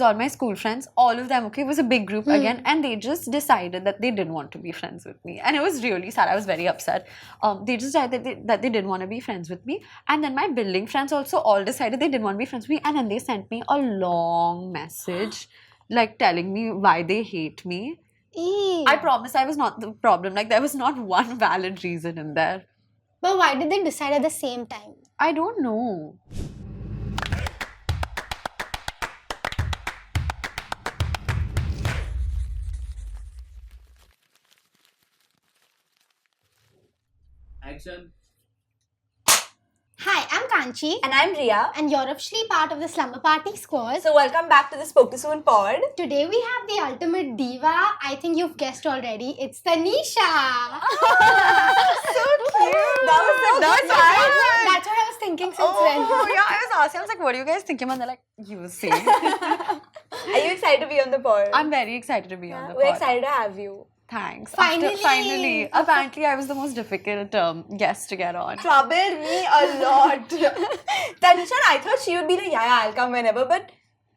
all my school friends, all of them, okay, it was a big group again, and they just decided that they didn't want to be friends with me. And it was really sad. I was very upset. They just decided that they didn't want to be friends with me. And then my building friends also all decided they didn't want to be friends with me. And then they sent me a long message, like telling me why they hate me. Eee. I promise I was not the problem. Like, there was not one valid reason in there. But why did they decide at the same time? I don't know. Action. Hi, I'm Kanchi. And I'm Ria. And you're officially part of the Slumber Party squad. So welcome back to the Spoke to Soon pod. Today we have the ultimate diva. I think you've guessed already. It's Tanisha. So cute. That was so That's cute. That's what I was thinking since then. Oh, yeah, I was asking, I was like, what are you guys thinking? And they're like, you will see. Are you excited to be on the pod? I'm very excited to be on the We're pod. excited to have you. Thanks. Finally. Finally. Apparently, I was the most difficult guest to get on. Troubled me a lot. Tanisha, I thought she would be like, yeah, I'll come whenever, but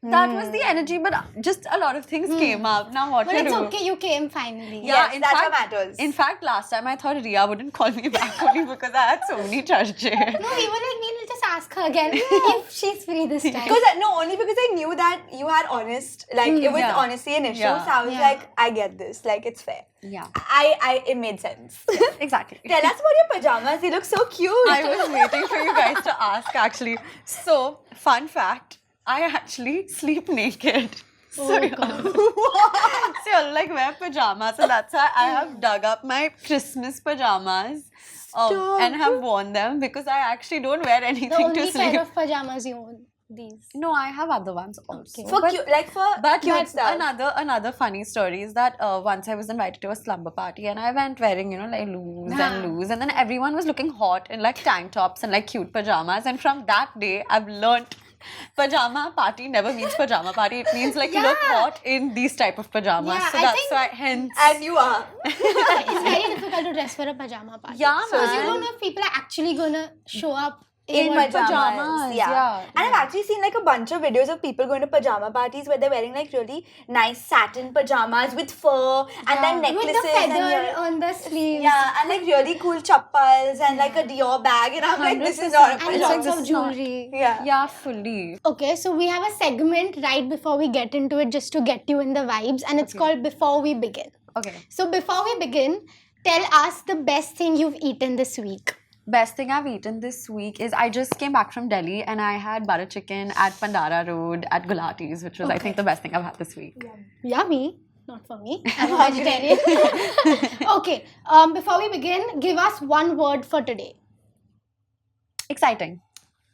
That was the energy, but just a lot of things came up. Now what But to it's do? okay, you came finally. yes, in that's fact, what matters. In fact, last time I thought Ria wouldn't call me back only because I had so many charges. No, we were like, we'll just ask her again if she's free this time. Because only because I knew that you had honest, like it was Yeah. honestly an issue. Yeah. So I was Yeah. like, I get this, like it's fair. Yeah, It made sense. exactly. Tell us about your pajamas. They look so cute. I was waiting for you guys to ask actually. So, fun fact, I actually sleep naked. So, Oh, so you'll like wear pajamas. So that's why I have dug up my Christmas pajamas and have worn them because I actually don't wear the anything only to sleep. pair of pajamas you own. These. No, I have other ones also. for cute, like for But cute stuff. another funny story is that once I was invited to a slumber party and I went wearing, like loose and then everyone was looking hot in like tank tops and like cute pajamas, and from that day I've learnt pajama party never means pajama party. It means like you look Yeah. hot in these type of pajamas. Yeah, so I that's think- why hence And you are. It's very difficult to dress for a pajama party. Yeah, Because you man. don't know if people are actually gonna show up In what pajamas. yeah. And I've actually seen like a bunch of videos of people going to pajama parties where they're wearing like really nice satin pajamas with fur and then with necklaces the feather and on the sleeves. yeah, and like really cool chappals and like a Dior bag, and I'm like, this is 100%. not a And pajama. lots of This is not- jewelry. Yeah. Yeah, fully. Okay, so we have a segment right before we get into it just to get you in the vibes, and it's called Before We Begin. Okay. So before we begin, tell us the best thing you've eaten this week. Best thing I've eaten this week is I just came back from Delhi and I had butter chicken at Pandara Road at Gulati's, which was I think the best thing I've had this week. Yummy. Not for me. I'm a vegetarian. Okay, before we begin, give us one word for today. Exciting.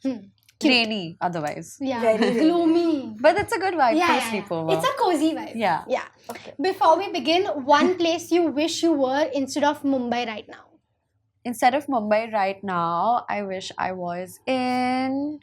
Hmm. Rainy otherwise. Yeah, Very gloomy. But it's a good vibe Yeah, for a yeah, yeah. sleepover. It's a cozy vibe. Yeah. Yeah. Okay. Before we begin, one place you wish you were instead of Mumbai right now. Instead of Mumbai right now, I wish I was in...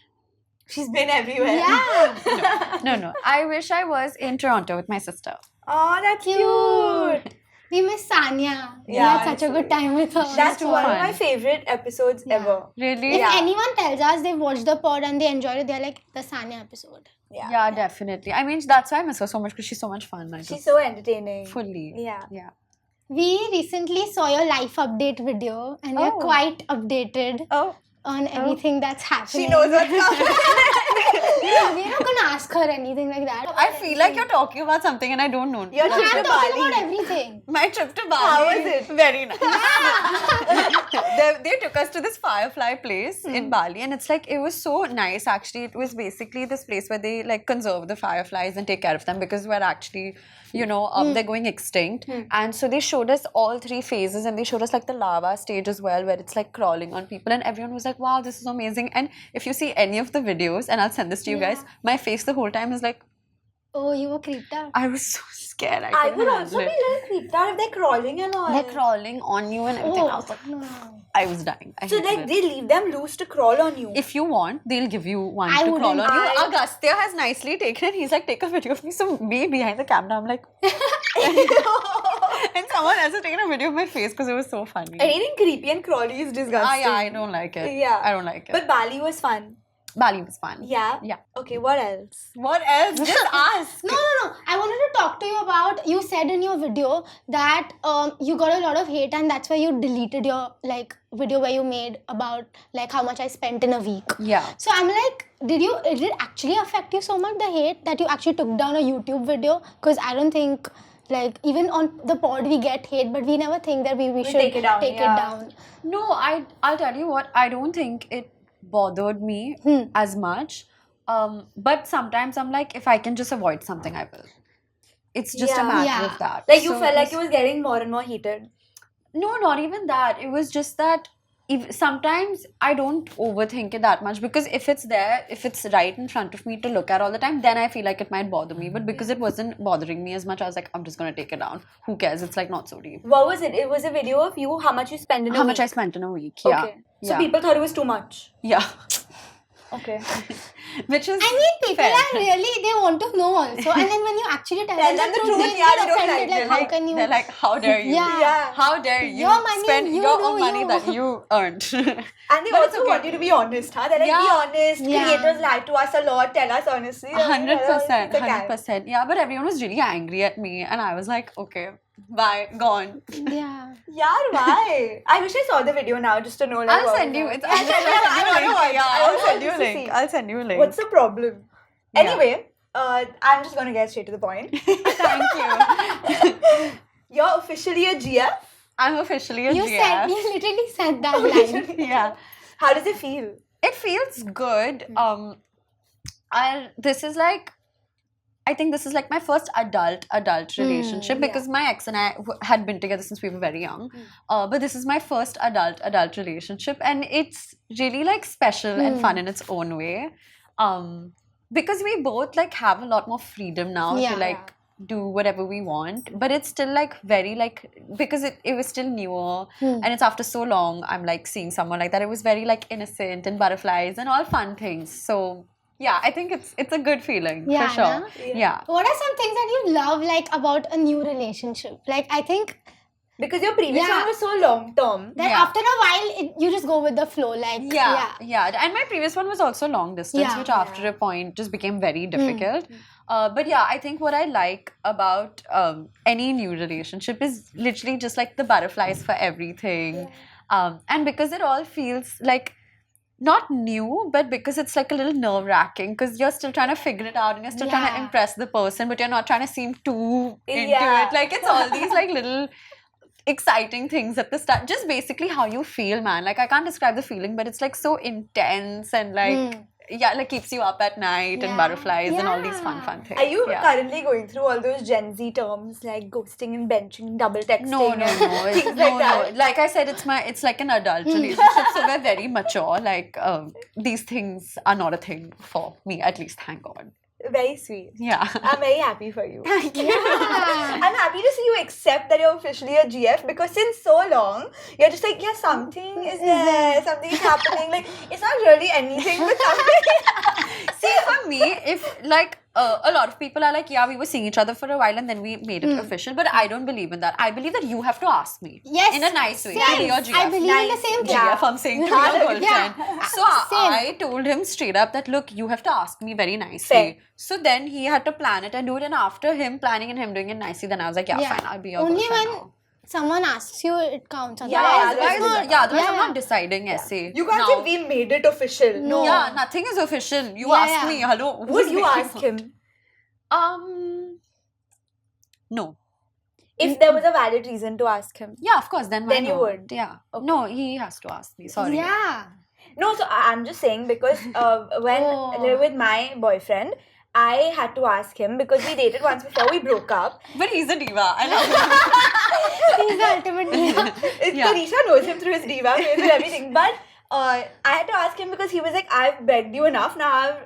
She's been everywhere. Yeah. No. I wish I was in Toronto with my sister. Oh, that's cute. We miss Sanya. We Yeah, had such a good time with her. That's so one of fun. my favorite episodes ever. Really? If Yeah. anyone tells us they've watched the pod and they enjoyed it, they're like, the Sanya episode. Yeah, definitely. I mean, that's why I miss her so much because she's so much fun. I She's just so entertaining. fully. Yeah. Yeah. We recently saw your life update video and you're Oh. quite updated Oh, on everything that's happening. she knows what's coming. We're not gonna ask her anything like that. I feel like you're talking about something and I don't know. Your No, trip I'm to talking Bali. about everything. My trip to Bali. How was it? Very nice. they took us to this firefly place in Bali, and it's like it was so nice. Actually, it was basically this place where they like conserve the fireflies and take care of them because we're actually, they're going extinct. And so they showed us all three phases, and they showed us like the lava stage as well, where it's like crawling on people, and everyone was like, "Wow, this is amazing!" And if you see any of the videos, and I'll send this to you guys, my face the whole time is like, Oh, you were creeped out. I was so scared. I I couldn't would handle also be it. a little creeped out if they're crawling and all. They're crawling on you and everything. I was like, no. I was dying. I So hated like it. they leave them loose to crawl on you. If you want, they'll give you one I to crawl on wouldn't. you. Agastya has nicely taken it. He's like, take a video of me. So me behind the camera, I'm like, and someone else has taken a video of my face because it was so funny. Anything creepy and crawly is disgusting. Yeah, I don't like it. Yeah. I don't like it. But Bali was fun. Bali was fun. Yeah. Yeah. Okay, what else? What else? Just ask. No. I wanted to talk to you about. You said in your video that you got a lot of hate, and that's why you deleted your like video where you made about like how much I spent in a week. Yeah. So I'm like, did it actually affect you so much, the hate, that you actually took down a YouTube video? Because I don't think, like, even on the pod we get hate, but we never think that we should take it down, Take yeah. it down. No, I'll tell you what, I don't think it bothered me as much. But sometimes I'm like, if I can just avoid something, I will. It's just a Yeah. matter Yeah. of that. Like you So felt it like it was getting more and more heated. No, not even that. It was just that sometimes I don't overthink it that much, because if it's there, if it's right in front of me to look at all the time, then I feel like it might bother me. But because it wasn't bothering me as much, I was like, I'm just gonna take it down. Who cares? It's like not so deep. What was it? It was a video of you, how much you spend in a How week. much I spent in a week? Yeah. Okay. So Yeah. people thought it was too much. Yeah. Okay. Which is I mean, people fair. are really, they want to know also. And then when you actually tell them the truth, they yeah, get they don't offended. like Like, how can you? They're like, how dare you? Yeah. Yeah. How dare you Your money, spend you your do own money you. that you earned? And they But it's also okay. want you to be honest, huh? They're like, be Yeah. honest. Yeah. Creators lie to us a lot. Tell us honestly. 100%, It's a gang. 100%. Yeah, but everyone was really angry at me, and I was like, okay, bye, gone. Yeah. Yeah, why? I wish I saw the video now just to know. Like, I'll what send was you. that. It's, Yeah, I'll send I you a wanna link. watch. Yeah, I I'll want send you a to link. see. I'll send you a link. What's the problem? Yeah. Anyway, I'm just gonna get straight to the point. Thank you. You're officially a GF. I'm officially a You GF. literally said that line. Yeah. How does it feel? It feels good. This is like, I think this is like my first adult relationship, because my ex and I had been together since we were very young. But this is my first adult relationship, and it's really like special and fun in its own way. Because we both like have a lot more freedom now Yeah. to like do whatever we want, but it's still like very like, because it was still newer and it's after so long, I'm like seeing someone like that. It was very like innocent and butterflies and all fun things. So yeah, I think it's a good feeling Yeah, for sure. na? Yeah. What are some things that you love like about a new relationship? Like, I think Because your previous Yeah. one was so long term. that Yeah. after a while, you just go with the flow. Like, Yeah. And my previous one was also long distance, Yeah. which after a point just became very difficult. But yeah, I think what I like about any new relationship is literally just like the butterflies for everything. And because it all feels like not new, but because it's like a little nerve-wracking, because you're still trying to figure it out and you're still trying to Yeah. impress the person, but you're not trying to seem too into Yeah. it. Like it's all these like little exciting things at the start. Just basically how you feel, man. Like I can't describe the feeling, but it's like so intense and like yeah, like keeps you up at night and Yeah. butterflies and all these fun Yeah. things. Are you Yeah. currently going through all those Gen Z terms like ghosting and benching, double texting? No, and it's, things no, like that? no. Like I said, it's like an adult relationship, so we're very mature. Like these things are not a thing for me, at least. Thank God. Very sweet. Yeah. I'm very happy for you. Yeah. I'm happy to see you accept that you're officially a GF, because since so long, you're just like, yeah, something is there, something is happening. Like, it's not really anything, but something. See, for me, if like a lot of people are like, yeah, we were seeing each other for a while and then we made it official, but I don't believe in that. I believe that you have to ask me. Yes, In a nice way. same. To be your GF. I believe in the Nice. same thing. Yeah. GF, I'm saying to Yeah. your girlfriend. Yeah. So Same. I told him straight up that, look, you have to ask me very nicely. Fair. So then he had to plan it and do it. And after him planning and him doing it nicely, then I was like, yeah, fine, I'll be your Only girlfriend when now. someone asks you, it counts. Yeah, Otherwise, that's it's not. Yeah, otherwise I'm Yeah. not deciding essay. You can't now. say we made it official. No. Yeah, nothing is official. You Yeah, ask yeah. me, hello. Would who's you making ask what? him? No. If there was a valid reason to ask him. Yeah, of course. Then why Then you not? would. Yeah. No, he has to ask me. Sorry. Yeah. No, so I'm just saying because when Oh. with my boyfriend, I had to ask him because we dated once before we broke up. But he's a diva. I love him. He's the ultimate diva. Yeah. Tanisha knows him through his diva phase and everything. But I had to ask him because he was like, I've begged you enough. Now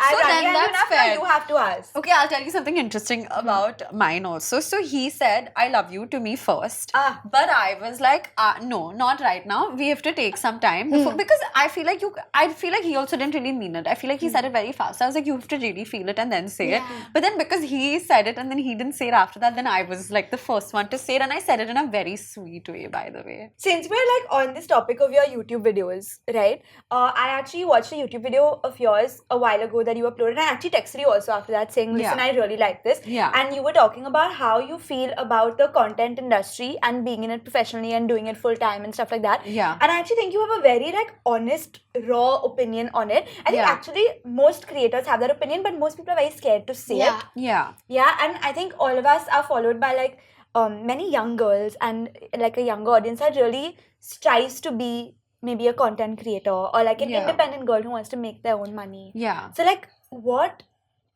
As So then Rania and that's Munaf, now fair. you have to ask. Okay, I'll tell you something interesting about mine also. So he said, I love you to me first. Ah. But I was like, no, not right now. We have to take some time before, because I feel like he also didn't really mean it. I feel like he said it very fast. I was like, you have to really feel it and then say it. But then because he said it and then he didn't say it after that, then I was like the first one to say it, and I said it in a very sweet way, by the way. Since we're like on this topic of your YouTube videos, right? I actually watched a YouTube video of yours a while ago that you uploaded. I actually texted you also after that saying, listen, Yeah. I really like this. Yeah. And you were talking about how you feel about the content industry and being in it professionally and doing it full time and stuff like that. Yeah. And I actually think you have a very like honest, raw opinion on it. I think Yeah. actually most creators have that opinion, but most people are very scared to say Yeah. it. Yeah. Yeah, and I think all of us are followed by like many young girls and like a younger audience that really strives to be maybe a content creator or like an Yeah. independent girl who wants to make their own money. Yeah. So like what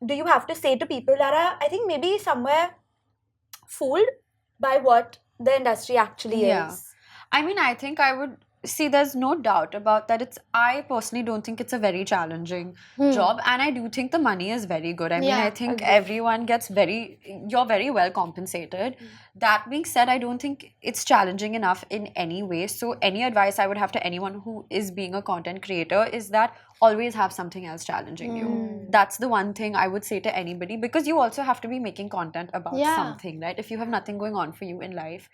do you have to say to people that are, I think, maybe somewhere fooled by what the industry actually Yeah. is? I mean, I think I would see, there's no doubt about that. I personally don't think it's a very challenging job, and I do think the money is very good. I mean, Yeah, I think agreed. everyone gets you're very well compensated. That being said, I don't think it's challenging enough in any way. So, any advice I would have to anyone who is being a content creator is that always have something else challenging you. That's the one thing I would say to anybody, because you also have to be making content about Yeah. something, right? If you have nothing going on for you in life,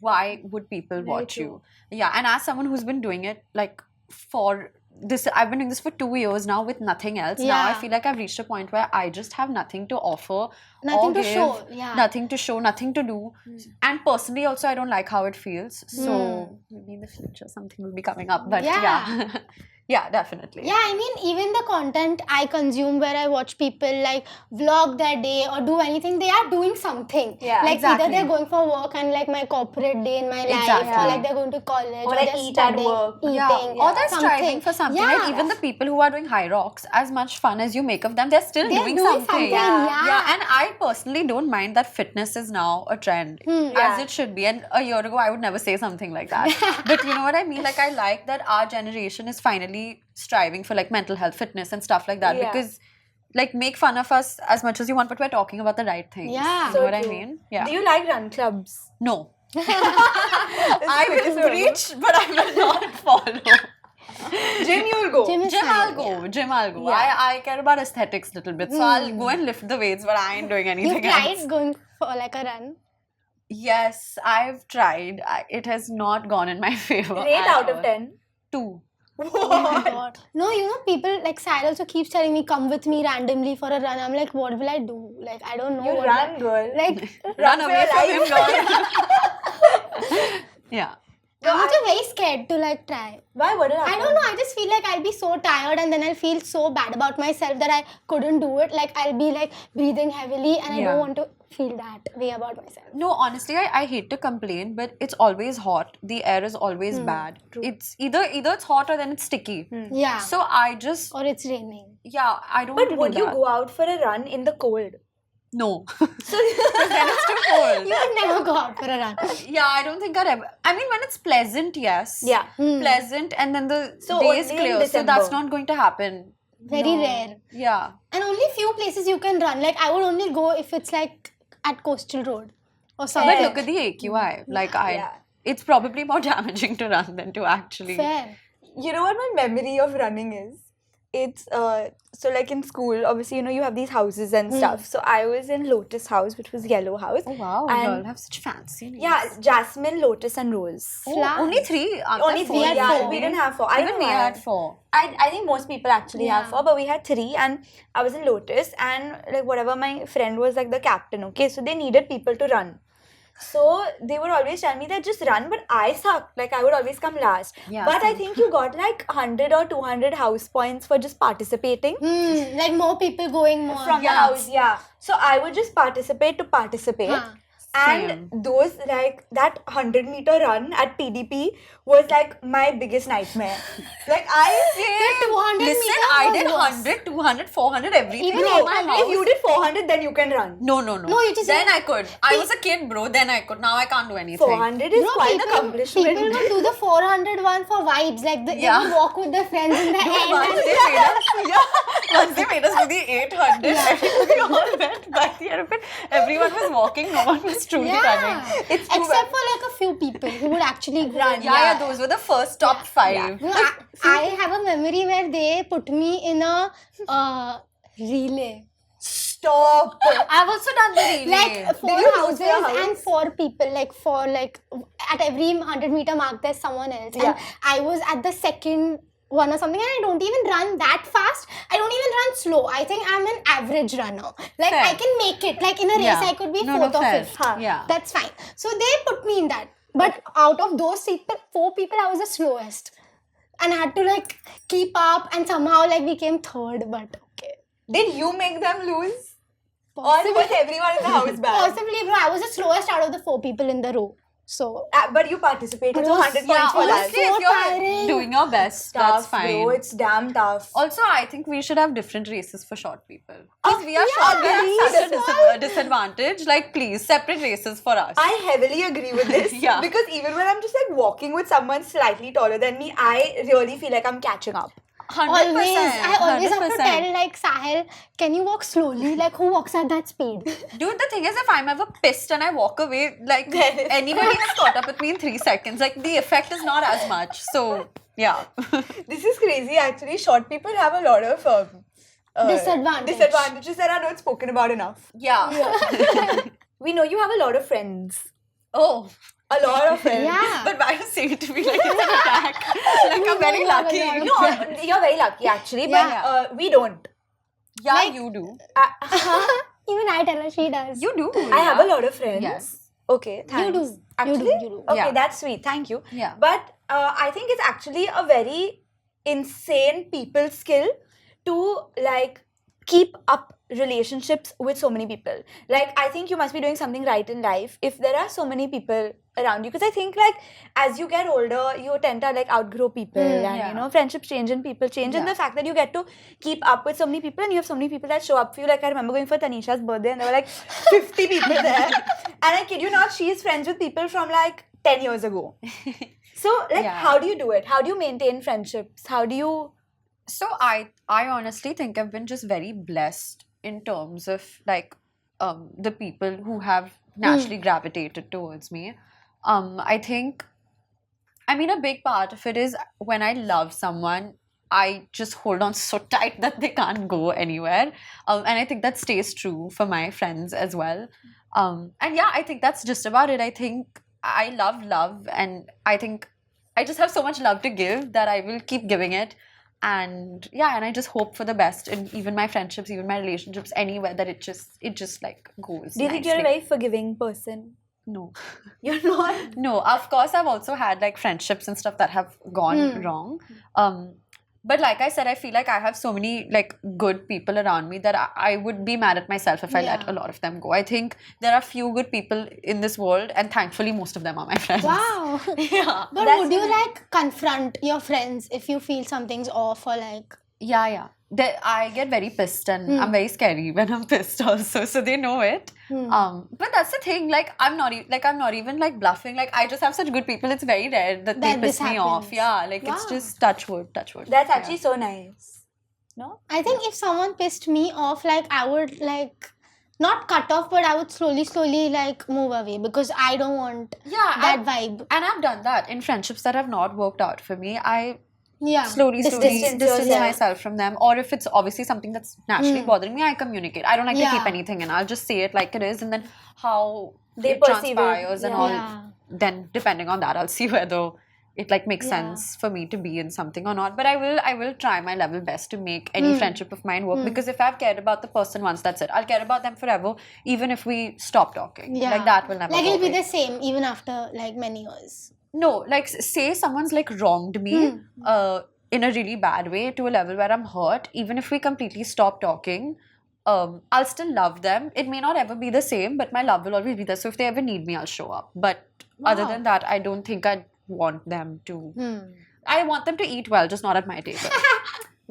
why would people watch true. you? Yeah, and as someone who's been doing it like for this, I've been doing this for 2 years now with nothing else. Now I Yeah. feel like I've reached a point where I just have nothing to offer, Nothing or to give, show, yeah. nothing to show, nothing to do. And personally, also, I don't like how it feels. So maybe in the future something will be coming up. But yeah, yeah, definitely. Yeah, I mean, even the content I consume where I watch people like vlog their day or do anything, they are doing something. Yeah, like exactly. either they're going for work and like my corporate day in my life, Exactly. or like they're going to college, Or or like they're eat at studying, work. eating, Yeah, or they're something. striving for something. Yeah. Like even the people who are doing high rocks, as much fun as you make of them, they're still They're doing doing something. something, yeah. Yeah, and I personally don't mind that fitness is now a trend, as Yeah. it should be. And a year ago, I would never say something like that. But you know what I mean? Like, I like that our generation is finally striving for like mental health, fitness, and stuff like that. Yeah. Because, like, make fun of us as much as you want, but we're talking about the right things. Yeah. You So know what I true. mean? Yeah. Do you like run clubs? No. I will It's preach, but I will not follow. Gym you'll go. Gym is Gym, I'll fine, go. yeah. Gym, I'll go. Yeah. I care about aesthetics a little bit, so I'll go and lift the weights, but I ain't doing You anything tried else. going for like a run? Yes, I've tried. It has not gone in my favor. Rate at out of all. 10. 2. Oh my god. No, you know, people like Sai also keeps telling me come with me randomly for a run. I'm like, what will I do? Like, I don't know. You what run, girl. Like, Run for away your from him, life. Lord. Yeah. I'm also very scared to like try. Why? What did I happen? don't know. I just feel like I'll be so tired and then I'll feel so bad about myself that I couldn't do it. Like I'll be like breathing heavily and I Yeah. don't want to feel that way about myself. No, honestly, I hate to complain, but it's always hot. The air is always bad. It's either it's hot or then it's sticky. Yeah. So I just Or it's raining. yeah, I don't. But want to would do you that. go out for a run in the cold? No. So Then it's too cold. You would never go out for a run. Yeah, I don't think I'd ever. I mean, when it's pleasant, yes. Yeah. Pleasant, and then the So day is only in clear. So that's December. not going to happen. Very No. rare. Yeah. And only few places you can run. Like I would only go if it's like at Coastal Road or something. But look at the AQI. Like, Yeah. it's probably more damaging to run than to actually. Fair. you know what my memory of running is? It's so like in school, obviously, you know, you have these houses and stuff. So I was in Lotus House, which was Yellow House. Oh wow, And- you all have such fancy names. Yeah, Jasmine, Lotus, and Rose. Oh, Flowers. only 3. Aren't Only there 3. 4? had Yeah, four. we didn't have 4. I don't Even know we why. had 4. I think most people actually have Yeah. 4, but we had 3, and I was in Lotus, and like whatever, my friend was like the captain. Okay, so they needed people to run. So they would always tell me that just run, but I sucked. Like I would always come last. Yeah, but I same. think you got like 100 or 200 house points for just participating Like more people going more. from the Yeah. house. Yeah. So I would just participate to participate. Huh. Same. And those, like, that 100-meter run at PDP was like my biggest nightmare. Like, I The 200 Listen, meter I was did worse. 100, 200, 400, everything. Even in in my my house. if you did 400, then you can run. No. No, you just- Then I could. I was a kid, bro. Then I could. Now I can't do anything. 400 is Bro, quite an people accomplishment. would do the 400 one for vibes. Like, they Yeah. would walk with their friends in the end. Once and- they made us, once they made us do the 800, we all went by the end of it. Everyone was walking. No one was truly running. It's too Except for like a few people who would actually run. Yeah, those were the first top 5. No, I have a memory where they put me in a relay. Stop. I've also done the relay. Like four you lose houses your house? and 4 people. Like at every 100-meter mark, there's someone else. Yeah. And I was at the second one or something, and I don't even run that fast. I don't even run slow. I think I'm an average runner. Like Fair. I can make it. Like in a race, Yeah. I could be No, 4th or fair. 5th. Huh. Yeah. That's fine. So they put me in that. But out of those 4 people, I was the slowest. And I had to like keep up and somehow like became 3rd, but okay. Did you make them lose? Possibly. Or was everyone in the house bad? Possibly, bro. I was the slowest out of the 4 people in the row. So But you participated, so Bro, 100 Yeah, points for that. honestly, if So you're tiring. doing your best, that's Tough, fine. bro. It's damn tough. Also, I think we should have different races for short people. Because we are yeah, short, we have such a agreed. disadvantage. Like, please, separate races for us. I heavily agree with this. Yeah. Because even when I'm just like walking with someone slightly taller than me, I really feel like I'm catching up. 100%. I always have to 100%. tell like Sahil, can you walk slowly? Like who walks at that speed? Dude, the thing is, if I'm ever pissed and I walk away, like, anybody has caught up with me in 3 seconds. Like, the effect is not as much. So, yeah. This is crazy actually. Short people have a lot of disadvantages that are not spoken about enough. Yeah. We know you have a lot of friends. Oh. A lot of friends. Yeah. But why you say it to me like it's an attack? Like, I'm very You have a lucky. lot of No, you're very lucky actually, but Yeah. we don't. Yeah, Like- you do. Even I tell her she does. You do. I have a lot of friends. Yes. Okay, thanks. You do. Actually? You do. Okay, Yeah. that's sweet. Thank you. Yeah. But I think it's actually a very insane people skill to like keep up relationships with so many people. Like, I think you must be doing something right in life if there are so many people around you. Because I think like as you get older, you tend to like outgrow people and yeah. you know, friendships change and people change. And Yeah. the fact that you get to keep up with so many people and you have so many people that show up for you. Like, I remember going for Tanisha's birthday and there were like 50 people there. And I kid you not, she is friends with people from like 10 years ago. So like, Yeah. how do you do it? How do you maintain friendships? How do you... So I honestly think I've been just very blessed in terms of like the people who have naturally gravitated towards me. I think, I mean, a big part of it is when I love someone, I just hold on so tight that they can't go anywhere. And I think that stays true for my friends as well. And yeah, I think that's just about it. I think I love, and I think I just have so much love to give that I will keep giving it. And yeah, and I just hope for the best in even my friendships, even my relationships, anywhere that it just like goes. Do you think you're a nicely. very forgiving person? No. You're not? No, of course I've also had like friendships and stuff that have gone wrong. But like I said, I feel like I have so many like good people around me that I would be mad at myself if I let Yeah. a lot of them go. I think there are few good people in this world, and thankfully most of them are my friends. Wow. Yeah. But That's would you like confront your friends if you feel something's off or like Yeah. I get very pissed, and I'm very scary when I'm pissed also, so they know it. But that's the thing. Like I'm not even like bluffing. Like I just have such good people. It's very rare that they That this piss me off. happens. Yeah. Like it's Wow. just touch wood. That's Yeah. actually so nice. No? I think if someone pissed me off, like I would like not cut off, but I would slowly like move away because I don't want Yeah, that vibe. And I've done that in friendships that have not worked out for me. I Yeah. slowly Distance distance yourself. myself from them. Or if it's obviously something that's naturally bothering me, I communicate. I don't like to Yeah. keep anything in. I'll just say it like it is, and then how They it perceive it. transpires and all. Yeah. Then depending on that, I'll see whether it like makes Yeah. sense for me to be in something or not. But I will try my level best to make any friendship of mine work, because if I've cared about the person once, that's it. I'll care about them forever, even if we stop talking. Yeah. Like that will never Like go it'll be away. the same even after like many years. No, like say someone's like wronged me in a really bad way to a level where I'm hurt, even if we completely stop talking, I'll still love them. It may not ever be the same, but my love will always be there. So if they ever need me, I'll show up. But other Wow. than that, I don't think I'd want them to. I want them to eat well, just not at my table.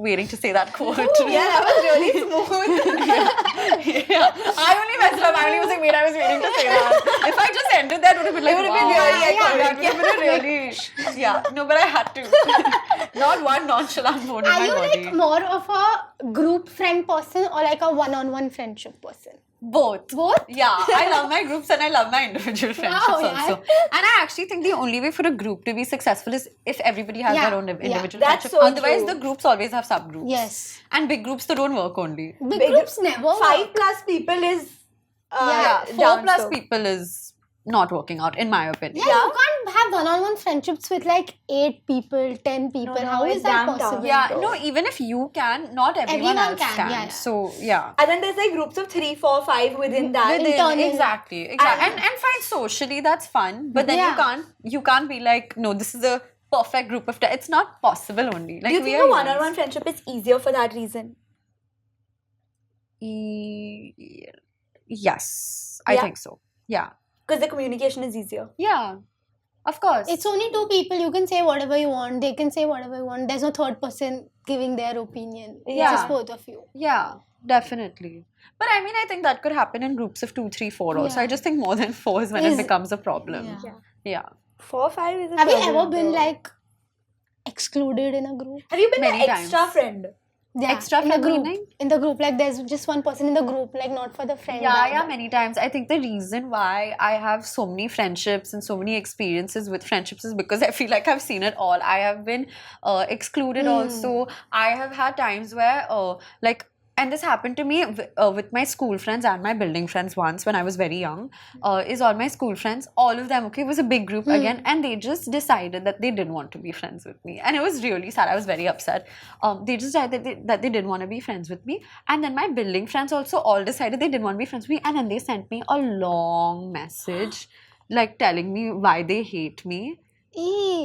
Waiting to say that quote. Yeah, that was really smooth. Yeah. I only messed up. I only was like, wait, I was waiting to say that. If I just ended that, it would have been like, It would have been wow. really iconic. That would have been a really, yeah. No, but I had to. Not one nonchalant mode in Are my you body. like more of a group friend person or like a one-on-one friendship person? Both. Both? Yeah, I love my groups and I love my individual friendships Wow, yeah. also. And I actually think the only way for a group to be successful is if everybody has Yeah, their own yeah. individual That's friendship. so Otherwise, true. the groups always have subgroups. Yes. And big groups, they don't work only. Big groups never 5 work. plus people is Yeah, 4 down plus so. people is not working out, in my opinion. Yeah, you can't have one-on-one friendships with like 8 people, 10 people. no, How it's is that damn tough. possible? Yeah, So- no, even if you can, not everyone, Everyone else can, can. yeah, yeah. So, yeah. And then there's like groups of 3, 4, 5 within that. Internal. Exactly. And fine, socially, that's fun. But then Yeah. you can't be like, no, this is a perfect group of... It's not possible only. Like, Do you we think are a one-on-one humans. friendship is easier for that reason? Yes, I Yeah. think so. Yeah. Because the communication is easier. Yeah. Of course. It's only 2 people. You can say whatever you want. They can say whatever you want. There's no third person giving their opinion. It's Yeah. just both of you. Yeah, definitely. But I mean, I think that could happen in groups of 2, 3, 4 also. Yeah. I just think more than 4 is when Is- it becomes a problem. Yeah. Yeah. 4, 5 is a Have you problem, ever been though. like excluded in a group? Have you been Many an extra times. friend? Yeah, Extra in the friend group. meaning? In the group, like there's just one person in the group, like not for the friend. Yeah, many times. I think the reason why I have so many friendships and so many experiences with friendships is because I feel like I've seen it all. I have been excluded also. I have had times where, and this happened to me with my school friends and my building friends once when I was very young. Is all my school friends, all of them, okay, it was a big group again, and they just decided that they didn't want to be friends with me. And it was really sad. I was very upset. They just decided that they didn't want to be friends with me. And then my building friends also all decided they didn't want to be friends with me. And then they sent me a long message, like telling me why they hate me.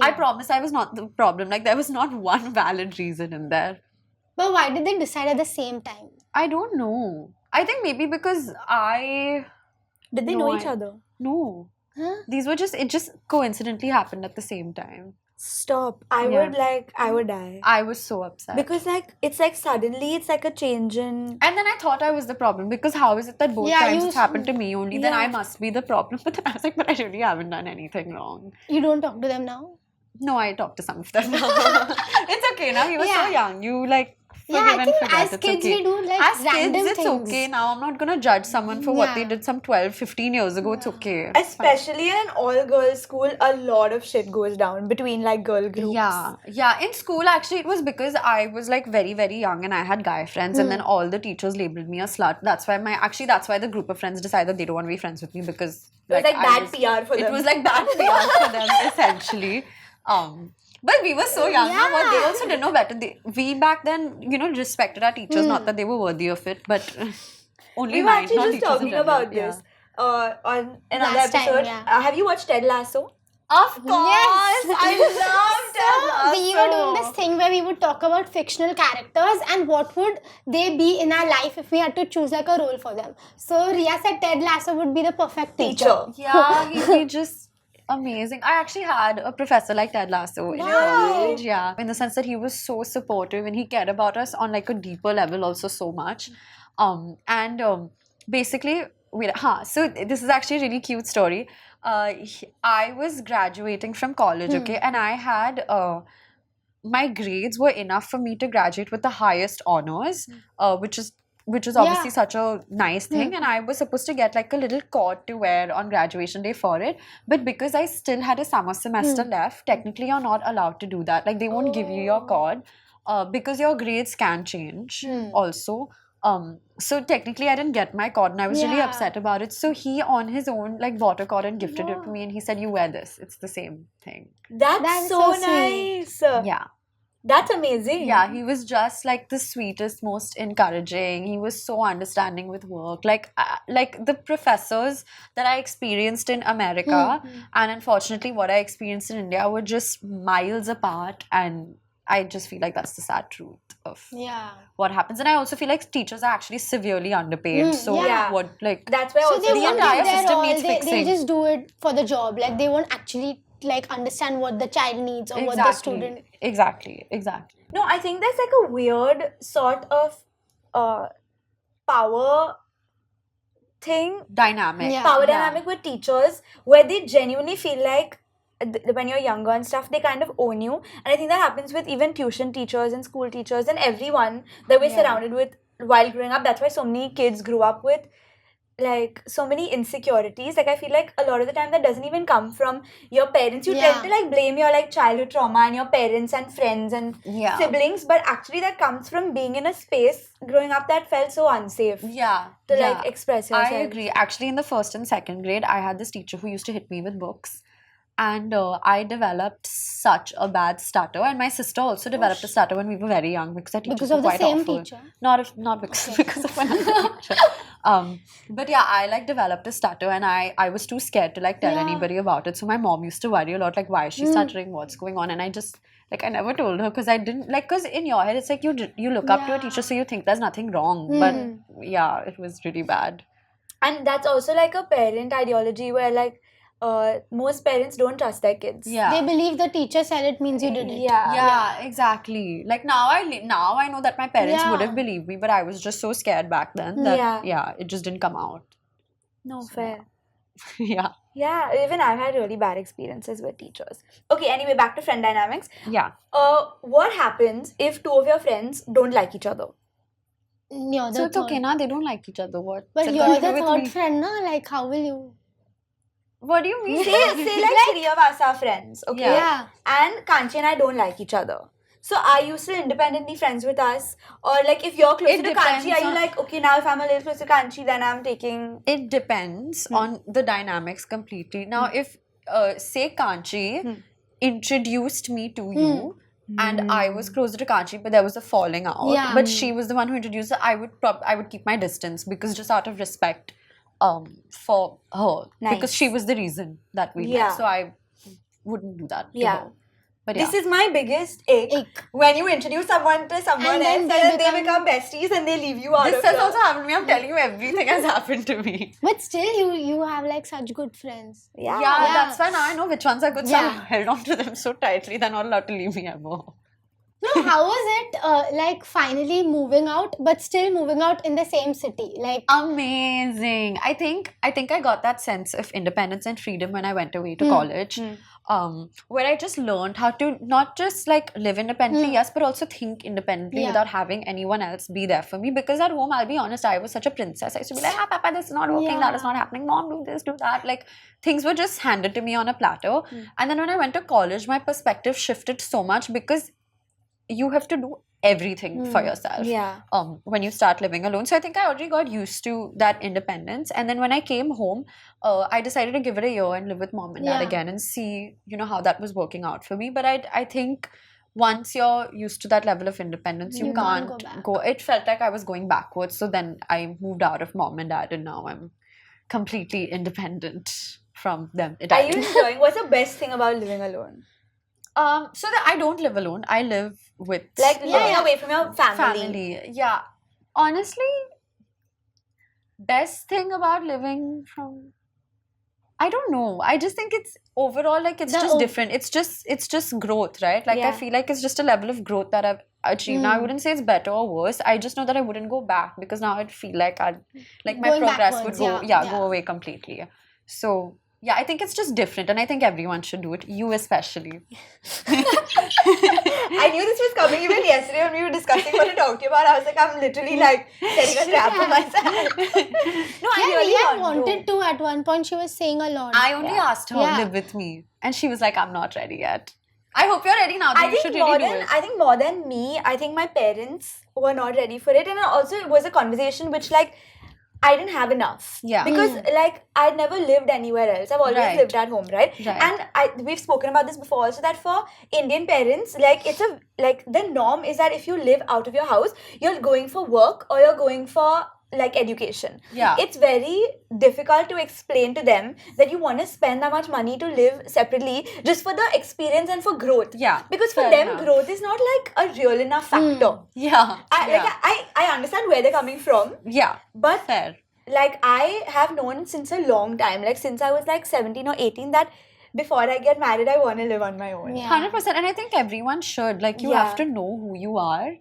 I promise I was not the problem. Like, there was not one valid reason in there. But why did they decide at the same time? I don't know. I think maybe because Did they No, know each I- other? no. Huh? These were just, it just coincidentally happened at the same time. Stop. I Yeah. would die. I was so upset. Because it's like suddenly it's like a change in... And then I thought I was the problem because how is it that both Yeah, times you it's happened to me only? Then Yeah. I must be the problem. But then I was like, but I really haven't done anything wrong. You don't talk to them now? No, I talked to some of them now. It's okay now. You were so Yeah. young. You like Yeah, forgive I and think forget. as It's kids okay. we do like As random kids, it's things. okay. Now I'm not gonna judge someone for what they Yeah. did some 12, 15 years ago. It's okay. It's fine. Especially in an all-girls school, a lot of shit goes down between like girl groups. Yeah. In school, actually, it was because I was like very, very young and I had guy friends, and then all the teachers labeled me a slut. That's why that's why the group of friends decided they don't want to be friends with me because It was like I bad was- PR for them. It was like bad PR for them, essentially. But we were so young. Now what? They also didn't know better. We back then, respected our teachers. Not that they were worthy of it, but only We were mine, actually not just teachers talking in general. about Yeah. this on another Last time, episode. yeah. Have you watched Ted Lasso? Of course, I love Ted Lasso. We were doing this thing where we would talk about fictional characters and what would they be in our life if we had to choose like a role for them. So Ria said Ted Lasso would be the perfect teacher. Yeah, he'd be just amazing. I actually had a professor like Ted Lasso in college. Yeah, in the sense that he was so supportive and he cared about us on like a deeper level also so much. Basically, so this is actually a really cute story. I was graduating from college, okay, and I had my grades were enough for me to graduate with the highest honors, which is obviously Yeah. such a nice thing, and I was supposed to get like a little cord to wear on graduation day for it, but because I still had a summer semester left, technically you're not allowed to do that. Like, they won't give you your cord because your grades can change also. So technically I didn't get my cord and I was really Yeah. upset about it. So he on his own like bought a cord and gifted it to me, and he said, you wear this, it's the same thing. That's so, so sweet. nice. Yeah. That's amazing. Yeah, he was just like the sweetest, most encouraging. He was so understanding with work. Like the professors that I experienced in America and unfortunately what I experienced in India were just miles apart, and I just feel like that's the sad truth of Yeah. what happens. And I also feel like teachers are actually severely underpaid. So yeah. what, like, That's why So also they the won't entire give their system all. needs They fixing. just do it for the job. Like they won't actually like understand what the child needs or what the student. Exactly. No, I think there's like a weird sort of power thing, Dynamic. Yeah. power dynamic with teachers where they genuinely feel like when you're younger and stuff, they kind of own you. And I think that happens with even tuition teachers and school teachers and everyone that we're surrounded with while growing up. That's why so many kids grew up with like so many insecurities. Like I feel like a lot of the time that doesn't even come from your parents. You tend to like blame your like childhood trauma and your parents and friends and Yeah. siblings, but actually that comes from being in a space growing up that felt so unsafe Yeah. to like express yourself. I agree. Actually, in the first and second grade, I had this teacher who used to hit me with books. And I developed such a bad stutter. And my sister also developed a stutter when we were very young because our teachers Because were of the quite same awful. teacher? Not because of another teacher. But yeah, I like developed a stutter and I was too scared to like tell Yeah. anybody about it. So my mom used to worry a lot, like, why is she stuttering? What's going on? And I just, like, I never told her because I didn't, like, because in your head, it's like you look up to a teacher, so you think there's nothing wrong. But yeah, it was really bad. And that's also like a parent ideology where like most parents don't trust their kids. Yeah. They believe the teacher said it means you did it. Yeah, exactly. Like now I know that my parents would Yeah. have believed me, but I was just so scared back then that it just didn't come out. No, fair. Yeah. Yeah, even I've had really bad experiences with teachers. Okay, anyway, back to friend dynamics. Yeah. What happens if two of your friends don't like each other? You're the So it's third. okay, now they don't like each other. What? But It's you're got to the do with third me. friend, na? Like, how will you? What do you mean? Say like three of us are friends, okay? Yeah. And Kanchi and I don't like each other. So are you still independently friends with us? Or like if you're closer It to Kanchi, depends are you on- like, okay, now if I'm a little closer to Kanchi, then I'm taking... It depends on the dynamics completely. Now, if say Kanchi introduced me to you, and I was closer to Kanchi, but there was a falling out. Yeah. But she was the one who introduced her. I would keep my distance because just out of respect, for her, Nice. because she was the reason that we Yeah. met. So I wouldn't do that. To Yeah. her. But yeah. This is my biggest ick. When you introduce someone to someone And then else and they then they become besties and they leave you out This of has your... also happened to me. I'm telling you, everything has happened to me. But still, you have like such good friends. Yeah. Yeah, that's why now I know which ones are good. So Yeah. I've held on to them so tightly. They're not allowed to leave me ever. No, how was it like finally moving out, but still moving out in the same city? Like, Amazing. I think I got that sense of independence and freedom when I went away to college. Where I just learned how to not just like live independently, yes, but also think independently Yeah. without having anyone else be there for me. Because at home, I'll be honest, I was such a princess. I used to be like, ah, Papa, this is not working, that is not happening, Mom, do this, do that. Like things were just handed to me on a platter. And then when I went to college, my perspective shifted so much because you have to do everything for yourself Yeah. when you start living alone. So I think I already got used to that independence. And then when I came home, I decided to give it a year and live with mom and dad Yeah. again and see, how that was working out for me. But I think once you're used to that level of independence, you You can't can't go back. It felt like I was going backwards. So then I moved out of mom and dad and now I'm completely independent from them. Are you enjoying... What's the best thing about living alone? So that I don't live alone. I live with Like living away from your family. Yeah. Honestly, best thing about living from, I don't know. I just think it's overall like it's The just o- different. It's just growth, right? Like I Yeah. feel like it's just a level of growth that I've achieved. Now I wouldn't say it's better or worse. I just know that I wouldn't go back because now I'd feel like my Going progress backwards, would go yeah. go away completely. So yeah, I think it's just different, and I think everyone should do it. You especially. I knew this was coming even yesterday when we were discussing what to talk to you about. I was like, I'm literally like setting a trap for myself. No, I yeah, really Leah want wanted to at one point. She was saying a lot. I only asked her Yeah. live with me, and she was like, "I'm not ready yet." I hope you're ready now. I You should think really do it. I think more than me, I think my parents were not ready for it, and also it was a conversation which like I didn't have enough. Yeah. Because like I'd never lived anywhere else. I've always Right. lived at home, right? Right. And we've spoken about this before also that for Indian parents, like it's a like the norm is that if you live out of your house, you're going for work or you're going for like education. Yeah. It's very difficult to explain to them that you want to spend that much money to live separately just for the experience and for growth. Yeah, Because for fair them, enough. growth is not like a real enough factor. Yeah. I understand where they're coming from, Yeah. but Fair. like I have known since a long time, like since I was like 17 or 18, that before I get married, I want to live on my own. Yeah. 100%. And I think everyone should. Like, you have to know who you are.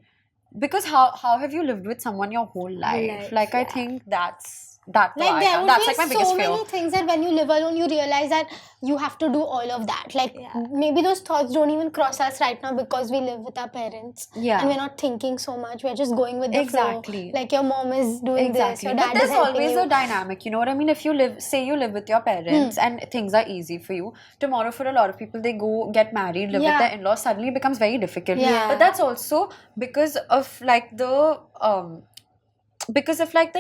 Because how have you lived with someone your whole life? Like, I think that's Like there would that's be like my biggest so fear. many things that when you live alone, you realize that you have to do all of that. Like maybe those thoughts don't even cross us right now because we live with our parents. Yeah. And we're not thinking so much. We're just going with the Exactly. flow. Like your mom is doing this, your But dad there's is helping always you. a dynamic, you know what I mean? If you live with your parents and things are easy for you, tomorrow for a lot of people, they go get married, live with their in-laws, suddenly it becomes very difficult. Yeah. But that's also because of like the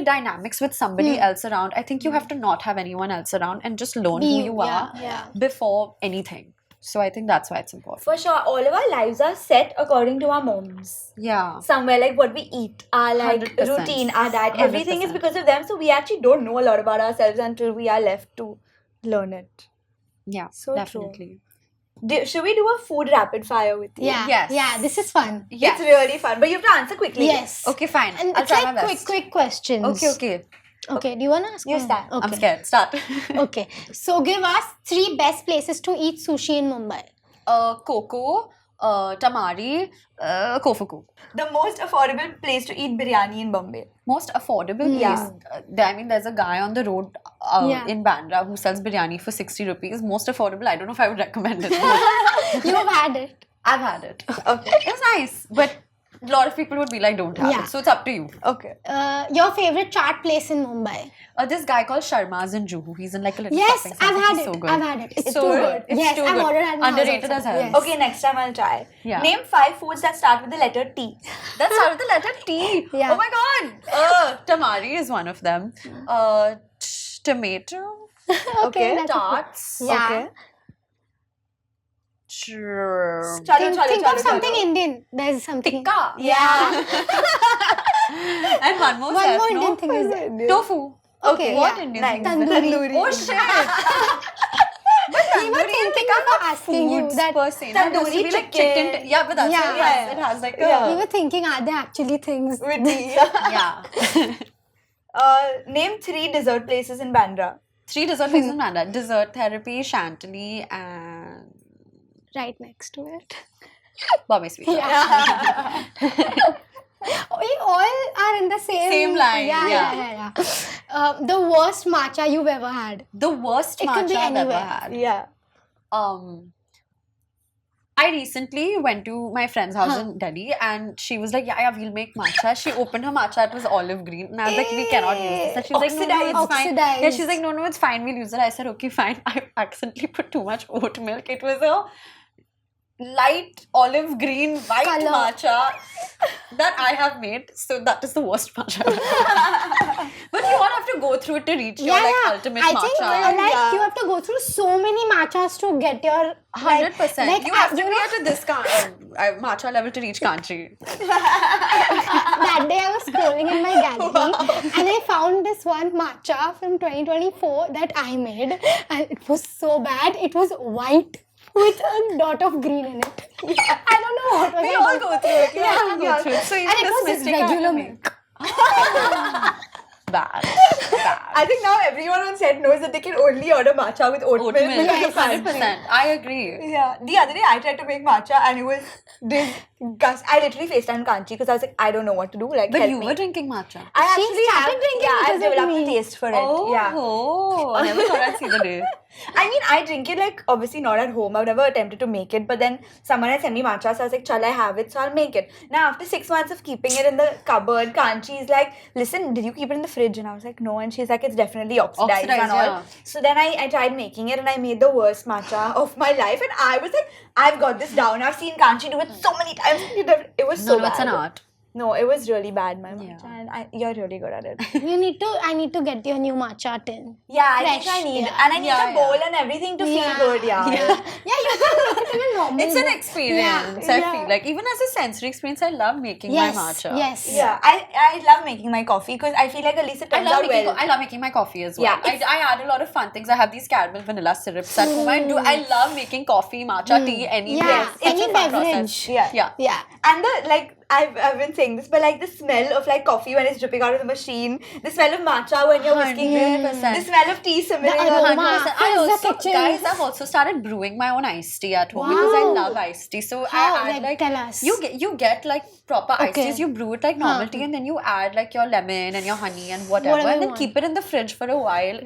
dynamics with somebody else around. I think you have to not have anyone else around and just learn who you are before anything. So I think that's why it's important. For sure, all of our lives are set according to our moms. Yeah. Somewhere like what we eat, our like 100%. routine, our diet, everything is 100%. because of them. So we actually don't know a lot about ourselves until we are left to learn it. Yeah, So true. definitely. Should we do a food rapid fire with you? Yeah. Yes. Yeah, this is fun. Yes. It's really fun, but you have to answer quickly. Yes. Okay, fine. And I'll it's try my like best. quick questions. Okay. Okay, do you want to ask? You one? start. Okay. I'm scared. Start. Okay. So give us 3 best places to eat sushi in Mumbai. Coco, Tamari, Kofuku. The most affordable place to eat biryani in Bombay. Most affordable place. Yeah. I mean, there's a guy on the road in Bandra who sells biryani for 60 rupees. Most affordable. I don't know if I would recommend it. but You have had it. I've had it. Okay. It was nice, but a lot of people would be like, don't have Yeah. it. So it's up to you. Okay. Your favorite chaat place in Mumbai? This guy called Sharma's in Juhu. He's in like a little Yes, shopping I've center. had He's it. so good. I've had it. It's so too good. good. It's Yes, too I've good. ordered at my house Underrated also. as hell. Yes. Okay, next time I'll try. Yeah. Name 5 foods that start with the letter T. That started with the letter T. Yeah. Oh my god. Tamari is one of them. Tomato. Okay. that's a food. Tarts. Yeah. Okay. Sure. Think of something Indian. There's something. Tikka. Yeah. And one more One left, more no? Indian thing is there. Tofu. Okay, What yeah. Indian Nice. thing is Tandoori. there? Oh shit. But We were tandoori and thinking tikka of are not asking you foods that per se. That used to tandoori be like chicken. Yeah, but that's Yeah. what it has. It has like We a were thinking, are they actually things? With D. yeah. Name 3 dessert places in Bandra. 3 dessert places in Bandra. Dessert Therapy, Chantilly, and Right next to it. Bombay Sweet. Yeah. We all are in the Same line, Yeah. The worst matcha you've ever had. The worst It could matcha be I've ever anywhere. had. Yeah. I recently went to my friend's house in Delhi and she was like, yeah, we'll make matcha. She opened her matcha, it was olive green. And I was like, we cannot use this. And she was like, no, it's fine. Oxidized. Yeah, she's like, no, it's fine, we'll use it. I said, okay, fine. I accidentally put too much oat milk. It was a light olive green white Colour. matcha that I have made. So that is the worst matcha. But you all have to go through it to reach your like ultimate I matcha. think like you have to go through so many matchas to get your 100%. Like, You have to you be know, at this matcha level to reach Kanchi. that day I was scrolling in my gallery and I found this one matcha from 2024 that I made and it was so bad. It was white with a dot of green in it. I don't know what was We I all doing. go through it. We all go through it. So even And it this was mistake I regular had to make. Bad. I think now everyone on set knows that they can only order matcha with oat milk. Oat milk. because of 100%. I agree. Yeah. The other day I tried to make matcha and it was disgusting. I literally FaceTimed Kanchi because I was like, I don't know what to do. Like, But help you me. were drinking matcha. I She actually started have, drinking yeah, I've because of developed me. a taste for it. Yeah. Oh, I never thought I'd see the day. I mean, I drink it like obviously not at home. I've never attempted to make it, but then someone had sent me matcha, so I was like, "Chal, I have it, so I'll make it." Now, after 6 months of keeping it in the cupboard, Kanchi is like, "Listen, did you keep it in the fridge?" And I was like, "No," and she's like, "It's definitely oxidized and all." yeah. So then I tried making it, and I made the worst matcha of my life, and I was like, "I've got this down. I've seen Kanchi do it so many times. It was so No, bad." it's an art. No, it was really bad, my matcha, Yeah. and you're really good at it. I need to get your new matcha tin. Yeah, I think Fresh, I need, yeah. and I need Yeah, a bowl and everything to feel good. Yeah. Yeah, you can make it in a normal It's an bowl. experience. I Yeah. feel like even as a sensory experience, I love making my Yes, matcha. yes. Yeah, I love making my coffee because I feel like at least it turns out well. I love making my coffee as well. Yeah, I add a lot of fun things. I have these caramel vanilla syrups at home. I love making coffee, matcha, tea, anything. Yeah, It's such any a fun beverage. process. Yeah. Yeah. Yeah. And the like I've been saying this, but like the smell of like coffee when it's dripping out of the machine, the smell of matcha when you're whisking it, 100%. the smell of tea simmering. The aroma. 100%. I fills the also, kitchen. guys, I've also started brewing my own iced tea at home because I Wow. love iced tea. So How? I add Like, tell us. you get like proper iced Okay. teas. You brew it like normal tea, and then you add like your lemon and your honey and whatever, Whatever and you then want. keep it in the fridge for a while.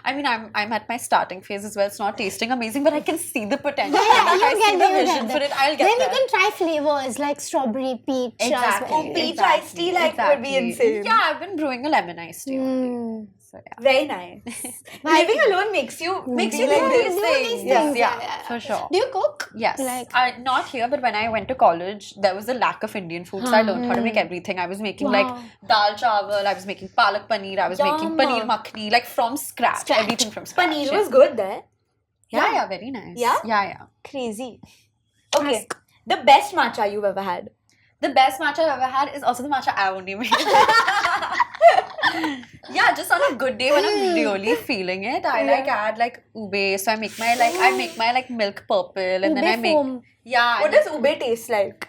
I mean, I'm at my starting phase as well. It's not tasting amazing, but I can see the potential. Yeah, Like, you I get see there, the you vision get for there. it. I'll get Then there. you can try flavors like strawberry, peach. Exactly. raspberry. Peach iced tea, like, would be insane. Yeah, I've been brewing a lemon iced tea. Mm. So yeah. Very nice. Living alone makes you you like do this. these Do these things. things, Yeah, for sure. Do you cook? Yes. Like, Not here, but when I went to college, there was a lack of Indian food, so I learned how to make everything. I was making like Wow. dal chawal, I was making palak paneer, I was making Yum. paneer makhni, like from scratch, everything from scratch. Paneer yeah. was good there. Yeah, very nice. Yeah? Yeah. Crazy. Okay. The best matcha you've ever had. The best matcha I've ever had is also the matcha I only made. Yeah, just on a good day when I'm really feeling it, I like add like ube. So I make my like milk purple, and then I ube make foam. What does ube taste like?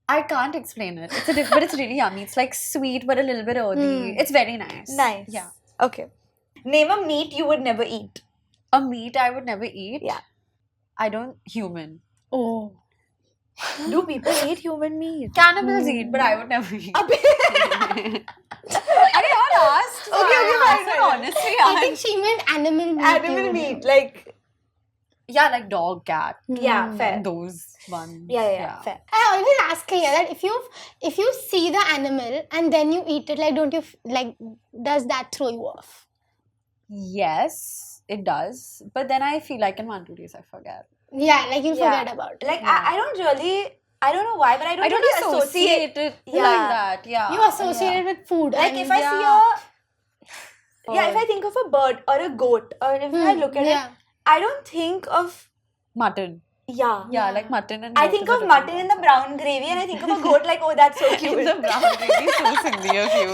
I can't explain it. But it's really yummy. It's like sweet but a little bit earthy. It's very nice. Nice. Yeah. Okay. Name a meat you would never eat. A meat I would never eat. Yeah. Human. Oh. Do people eat human meat? Cannibals eat, but I would never eat. I got asked. So Okay, I fine, answered fine. honestly. I think she meant animal meat. Animal meat. Like, Yeah, like dog, cat. yeah, fair. Those ones. Yeah, fair. I always ask her here that if you see the animal and then you eat it, like don't you like does that throw you off? Yes, it does. But then I feel like in 1-2 days I forget. Yeah, like you Yeah. forget about it. Like, I don't really, I don't know why, but I don't I really don't associate it Yeah. like that. Yeah. You associate it with food. Like, and if I see if I think of a bird or a goat, or if I look at it, I don't think of, Mutton. yeah. Yeah, like mutton and I goat think is a of different mutton in the brown gravy, and I think of a goat like, oh, that's so concept. cute. The brown gravy is so Sindhi of you.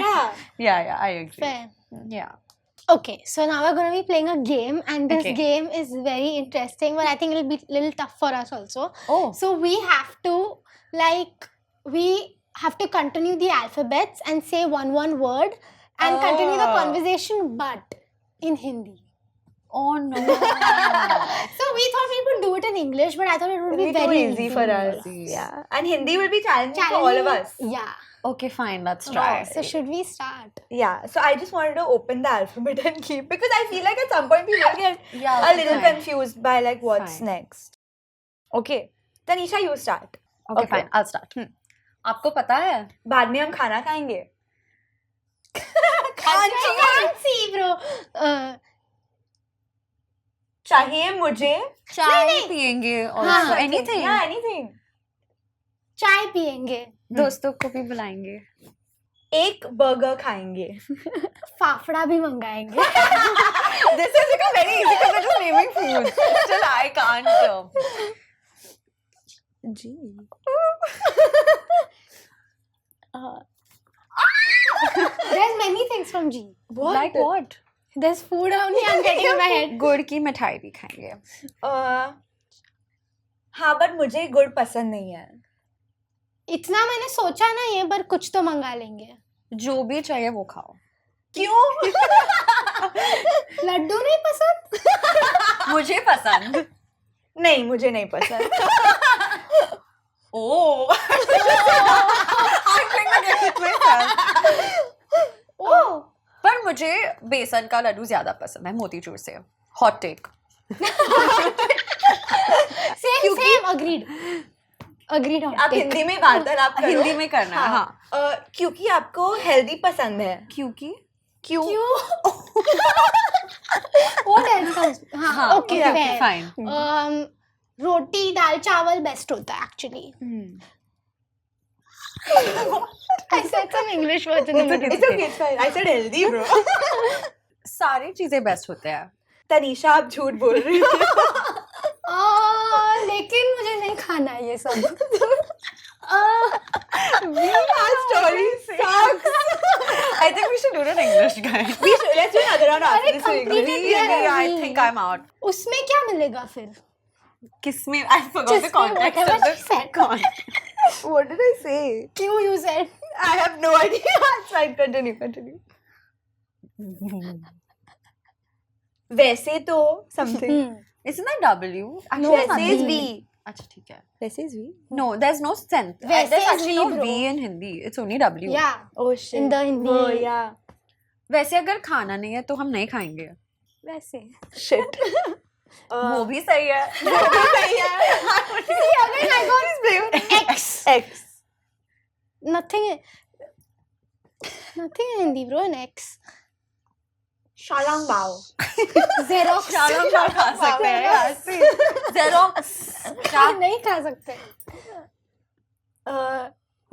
Yeah. Yeah, I agree. fair. Yeah. Okay, so now we're going to be playing a game, and this Okay. game is very interesting, but I think it'll be a little tough for us also. Oh. So we have to continue the alphabets and say one word and continue the Oh. conversation, but in Hindi. Oh no. So we thought we would do it in English, but I thought it would It'll be be too very easy for us. Yeah. And Hindi will be challenging for all of us. Yeah. Okay, fine. Let's try. So should we start? Yeah. So I just wanted to open the alphabet and keep, because I feel like at some point we will get Yeah, a okay, little fine. confused by like what's Fine. next. Okay. Tanisha, you start. Okay, Okay. fine. I'll start. आपको पता है? बाद में हम खाना खाएंगे. Can't see, bro. चाहिए मुझे. चाय पियेंगे also. हाँ, Anything. Yeah, anything. चाय पियेंगे. दोस्तों को भी बुलाएंगे. एक बर्गर खाएंगे. फाफड़ा भी मंगाएंगे. This has become very easy because we're just naming food. Still, I can't. There's many things from G. Like what? There's food only I'm getting in my head. गुड़ की मिठाई भी खाएंगे. हाँ, बट मुझे गुड़ पसंद नहीं है. इतना मैंने सोचा ना ये, पर कुछ तो मंगा लेंगे. जो भी चाहिए वो खाओ. क्यों? लड्डू नहीं पसंद? मुझे पसंद. नहीं, मुझे नहीं पसंद. Oh. I'm playing the game with myself. Oh. पर मुझे बेसन का लड्डू ज्यादा पसंद है मोतीचूर से. Hot take. Same. Agreed on. आप हिंदी में वार्तालाप करो. हिंदी में करना है. हाँ. क्योंकि आपको हेल्दी पसंद है. क्योंकि क्यों? What else comes? हाँ. Okay, okay, fair. fine. रोटी दाल चावल बेस्ट होता है actually. I said some English words in the middle. It's okay, it's fine. I said healthy, bro. सारी चीजें बेस्ट होते हैं. Tanisha, आप झूठ बोल रही हो. लेकिन मुझे नहीं खाना है ये सब. Our story sucks. I think we should do it in English, guys. Let's do another round after this in completed English. Yeah, Really, I we- think I'm out. उसमें क्या मिलेगा फिर? Kiss me. I forgot the Just context whatever of the she said. What did I say? You said. I have no idea. It's fine. Continue. वैसे तो something. Isn't that W? No, there's वैसे is nothing. V. अच्छा ठीक है. वैसे is V. No, there's no sense. वैसे There's is actually V, no bro. V in Hindi. It's only W. Yeah. Oh shit. In the Hindi. Oh yeah. वैसे अगर खाना नहीं है तो हम नहीं खाएंगे. वैसे. Shit. वो भी सही है. See, again I got X. X. Nothing in Hindi, bro. An X. Shalong bao. Xerox. शालम बाव खा सकते हैं यार. Xerox. क्या? नहीं खा सकते.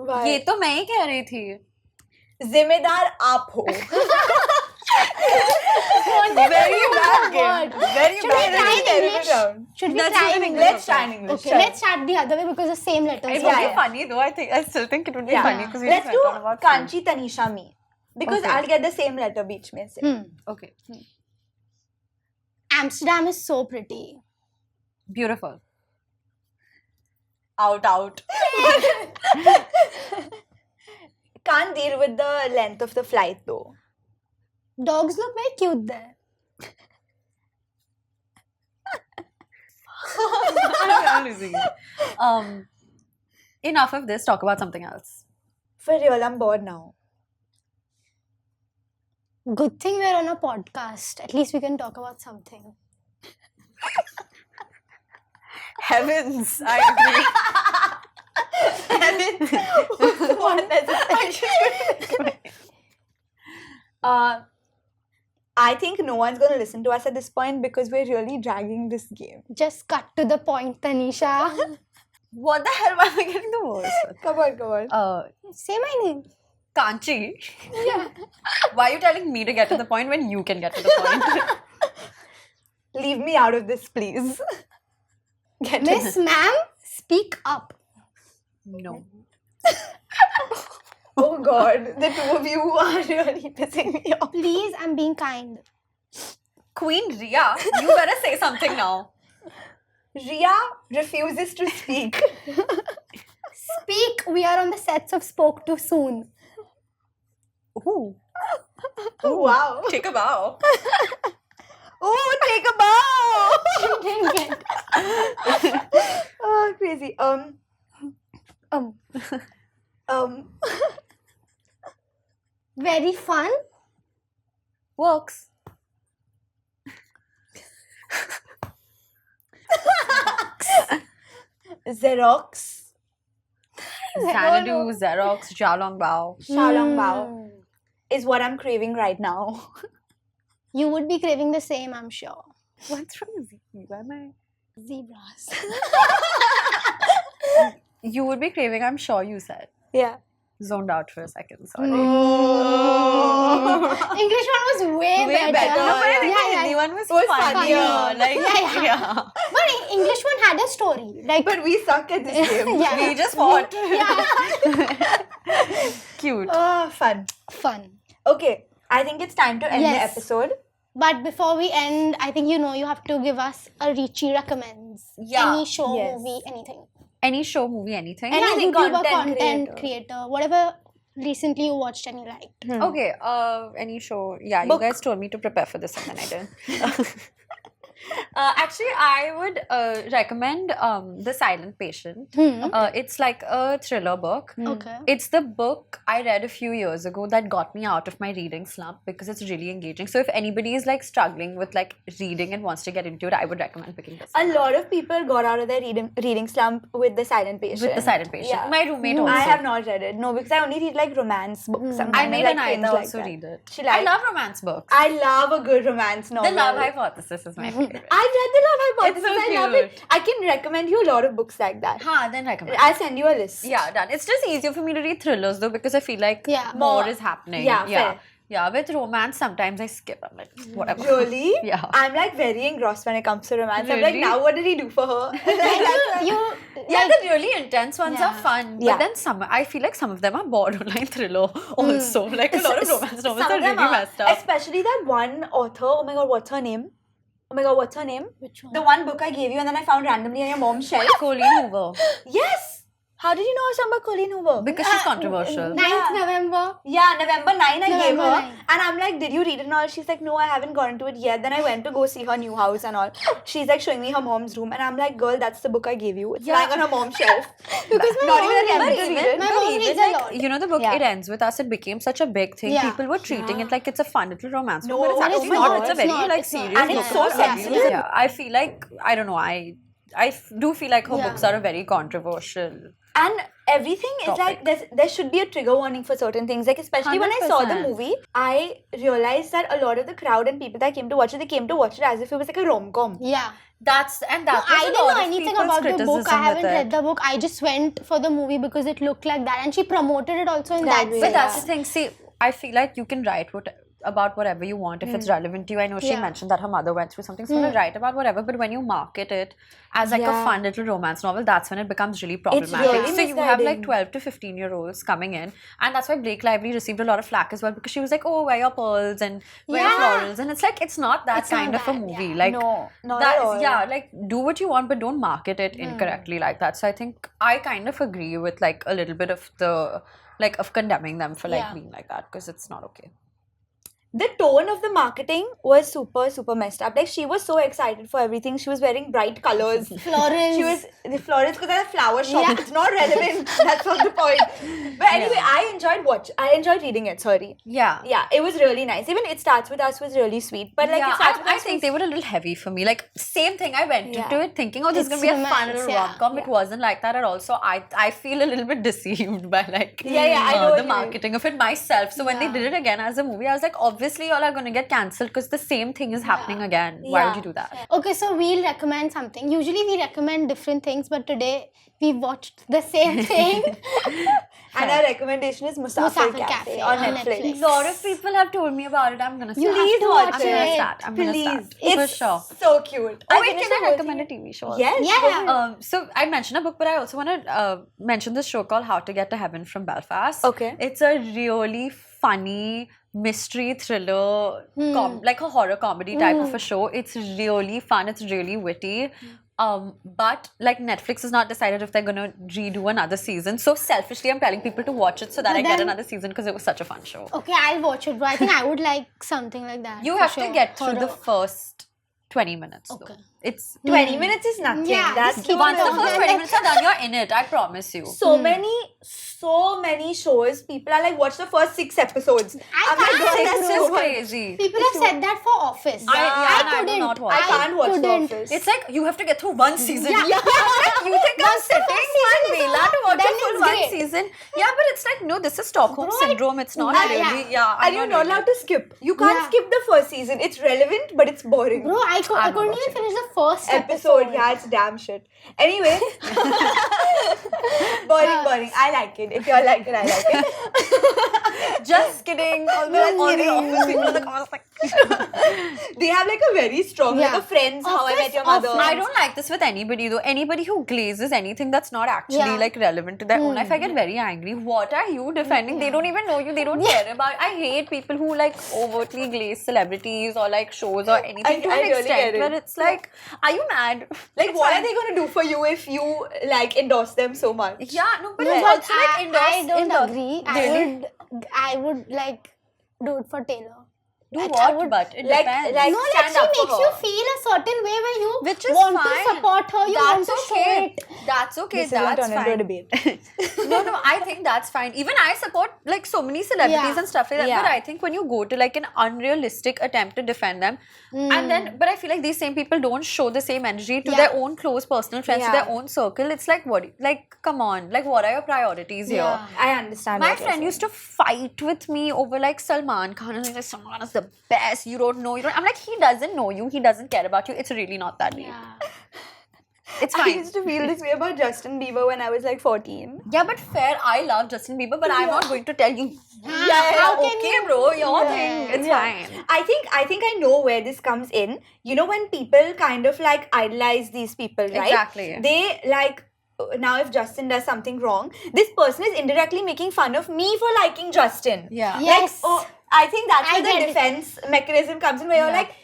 Why? ये तो मैं ही कह रही थी. जिम्मेदार आप हो. Very bad game. Very Should we bad try game. in English? Should we Let's try do it in in English? Let's try in English. Okay, Sure. let's start the other way because the same letters. It would Yeah, be yeah. funny though. I still think it would be funny because we Let's just do went on about food. Kanchi Tanisha me. Because Okay. I'll get the same letter beach में से. Okay. Amsterdam is so pretty. Beautiful. Out. Can't deal with the length of the flight though. Dogs look very cute there. I'm losing it. Enough of this. Talk about something else. For real, I'm bored now. Good thing we're on a podcast. At least we can talk about something. Heavens, I agree. What I think no one's going to listen to us at this point because we're really dragging this game. Just cut to the point, Tanisha. What the hell? Why am I getting the worst? Come on. Say my name. Kanchi. Yeah. Why are you telling me to get to the point when you can get to the point? Leave me out of this, please. Get to Miss Ma'am, speak up. No. Oh god, the two of you are really pissing me off. Please, I'm being kind. Queen Ria, you better say something now. Ria refuses to speak. Speak. We are on the sets of Spoke Too Soon. Ooh. Wow. Take a bow. Oh, take a bow. Didn't get. Oh, crazy. Very fun. Works. Xerox. Xanadu, Xerox, Xiaolong Bao. Shalong bao is what I'm craving right now. You would be craving the same, I'm sure. What's wrong with you? Why am I? Zebras. You would be craving, I'm sure you said. Yeah. Zoned out for a second, sorry. English one was way, Way better. No, but I think Yeah, the yeah. Hindi one was Was funnier. funnier. Like, Yeah. But English one had a story. Like, But we suck at this game. yeah. We just fought. Yeah. Cute. Oh, fun. Fun. Okay, I think it's time to end the Yes. episode. But before we end, I think you have to give us a Richie recommends. Yeah. Any show, Yes. movie, anything. Any show, movie, anything? Anything, YouTuber, content creator, whatever recently you watched and you liked. Okay, any show. Yeah, Book. you guys told me to prepare for this and then I didn't. Actually, I would recommend The Silent Patient. It's like a thriller book. Okay. It's the book I read a few years ago that got me out of my reading slump because it's really engaging. So if anybody is like struggling with like reading and wants to get into it, I would recommend picking this. A lot of people got out of their reading slump with The Silent Patient. With The Silent Patient. Yeah. My roommate also. I have not read it. No, because I only read like romance books. I'm I kind of, made like, an cringe Aida like also that. read it. She I liked- love romance books. I love a good romance novel. The Love Hypothesis is my favorite. I read The Love Hypothesis. so I love cute. it. I can recommend you a lot of books like that. Then recommend. I'll send you a list. Yeah, done. It's just easier for me to read thrillers though because I feel like Yeah. more is happening. Yeah, fair. Yeah, with romance, sometimes I skip. I'm like, whatever. Really? Yeah. I'm like very engrossed when it comes to romance. I'm like, Really? now what did he do for her? Yeah, the really intense ones are fun. Yeah. But then I feel like some of them are borderline thriller also. Like a lot of romance novels Some are of them really messed up. Especially that one author. Oh my god, what's her name? Oh my god, what's her name? Which one? The one book I gave you and then I found randomly on your mom's shelf. Colleen Hoover. Yes! How did you know I was talking about Colleen Hoover? Because she's controversial. 9th November. Yeah, November 9 I gave November her. 9. And I'm like, did you read it and all? She's like, no, I haven't gotten to it yet. Then I went to go see her new house and all. She's like showing me her mom's room. And I'm like, girl, that's the book I gave you. It's lying on her mom's shelf. Because my Not mom even reads attempted to it. read it. My But mom even reads a like, lot. you know, the book Yeah. It Ends With Us, it became such a big thing. Yeah. People were treating it like it's a fun little romance No, book, but it's and actually it's not. not. It's a It's very not. like It's not. serious And book it's so about sensitive. abuse. Yeah, I feel like I don't know. I do feel like her Yeah. books are a very controversial. And everything is like there should be a trigger warning for certain things. Like especially when I saw the 100%. movie, I realized that a lot of the crowd and people that came to watch it, they came to watch it as if it was like a rom-com. Yeah. That's No, was I a didn't lot know of anything people's about the book. criticism I haven't with read it. the book. I just went for the movie because it looked like that. And she promoted it also in That that way, way. But that's the thing. See, I feel like you can write about whatever you want if it's relevant to you. I know she Yeah. mentioned that her mother went through something, so write about whatever. But when you market it as like a Yeah. fun little romance novel, that's when it becomes really problematic. really so you have like misguiding. 12 to 15-year-olds coming in, and that's why Blake Lively received a lot of flack as well because she was like, "Oh, wear your pearls and wear your Yeah. florals," and it's like it's not that It's not kind of a that, movie. yeah. Like No, not that at is- all. yeah, like do what you want, but don't market it incorrectly like that. So I think I kind of agree with like a little bit of the like of condemning them for like Yeah. being like that because it's not okay. The tone of the marketing was super messed up. Like she was so excited for everything. She was wearing bright colors. Florals. She was the florist because at a flower shop. Yeah. It's not relevant. That's not the point. But anyway, I enjoyed reading it. Sorry. Yeah. Yeah, it was really nice. Even It Starts With Us was really sweet. But like yeah, It Starts With I Us think was- they were a little heavy for me. Like same thing. I went into Yeah. it thinking, oh, this is It's gonna be a fun romance, little yeah, rom-com. It wasn't like that at all. So I feel a little bit deceived by like Yeah, I know what the you mean. marketing of it myself. So when they Yeah. did it again as a movie, I was like, obviously y'all are gonna get cancelled because the same thing is happening again. Why would Yeah. you do that? Okay, so we'll recommend something. Usually we recommend different things, but today we watched the same thing. And our recommendation is Musafir Musafir Cafe Cafe on on Netflix. Netflix. A lot of people have told me about it. I'm gonna start. have to watch I'm gonna it. start. I'm gonna Please. start. It's For sure. so cute. Oh wait, finished can the I whole recommend a thing. TV show? Yes. Yeah. So I mentioned a book, but I also want to mention this show called How to Get to Heaven from Belfast. Okay. It's a really funny mystery thriller, like a horror comedy type of a show. It's really fun. It's really witty. But like Netflix has not decided if they're gonna redo another season. So selfishly, I'm telling people to watch it so that But I get then- another season because it was such a fun show. Okay, I'll watch it, bro. I think I would like something like that. You for have sure. to get through the Horror. first 20 minutes. Okay. Though. It's 20 minutes is nothing. Yeah, That's just keep once the going. first 20 minutes are done, you're in it. I promise you. so many shows. People are like, watch the first 6 episodes. I'm like, can't. girl, It's that's just so much. crazy. People have said that for Office. and I will couldn't. not watch I it. can't watch The couldn't. Office. It's like you have to get through one season. Yeah. Like, you think I'm Once the sitting first season on is Vela to over, watch then a full it's one great. season? Yeah, but it's like, no, this is Stockholm Bro, syndrome. It's not yeah, really. Yeah, And you're not allowed to skip. You can't Yeah. skip the first season. It's relevant, but it's boring. Bro, I I'm couldn't not even watching finish the first Episode, yeah, it's damn shit. Anyway, boring. I like it. If you all like it, I like it. Just kidding. All the office people in the comments like. They have like a very strong, like Yeah. a Friends, How I Office, Met Your Mother. Office. I don't like this with anybody though. Anybody who glazes anything that's not actually Yeah. like relevant to their own life, I get very angry. What are you defending? They don't even know you. They don't care about. I hate people who like overtly glaze celebrities or like shows or anything to I an really extent get it. where it's like, are you mad? Like, It's what fine. are they gonna do for you if you like endorse them so much? Yeah, no, but No, it's but also like endorse. I don't endorse- agree. Really? I would like do it for Taylor. Do I what? would- But it like- depends. like- No, like stand she up for makes you her. feel a certain way where you Which is want fine. to support her, you That's want to show okay. it. That's okay. This is gonna That's turn into a fine. debate. No, I think that's fine. Even I support like so many celebrities Yeah. and stuff like that. Yeah. But I think when you go to like an unrealistic attempt to defend them, and then, but I feel like these same people don't show the same energy to Yeah. their own close personal friends, to Yeah. their own circle. It's like, what? Like, come on. Like, what are your priorities here? Yeah. I understand. My what you're friend used to fight with me over like Salman Khan and like Salman is the the best. You don't know. I'm like, he doesn't know you. He doesn't care about you. It's really not that deep. Yeah. It's I fine. used to feel this way about Justin Bieber when I was like 14. Yeah, but fair. I love Justin Bieber, but I'm not going to tell you. How can Okay, you- bro. Your Yeah. thing. It's fine. I think I know where this comes in. You know, when people kind of like idolize these people, right? Exactly. They like, now if Justin does something wrong, this person is indirectly making fun of me for liking Justin. Yeah. Yes. Like, oh, I think that's I where the get it. defense mechanism comes in, where you're Yeah. like,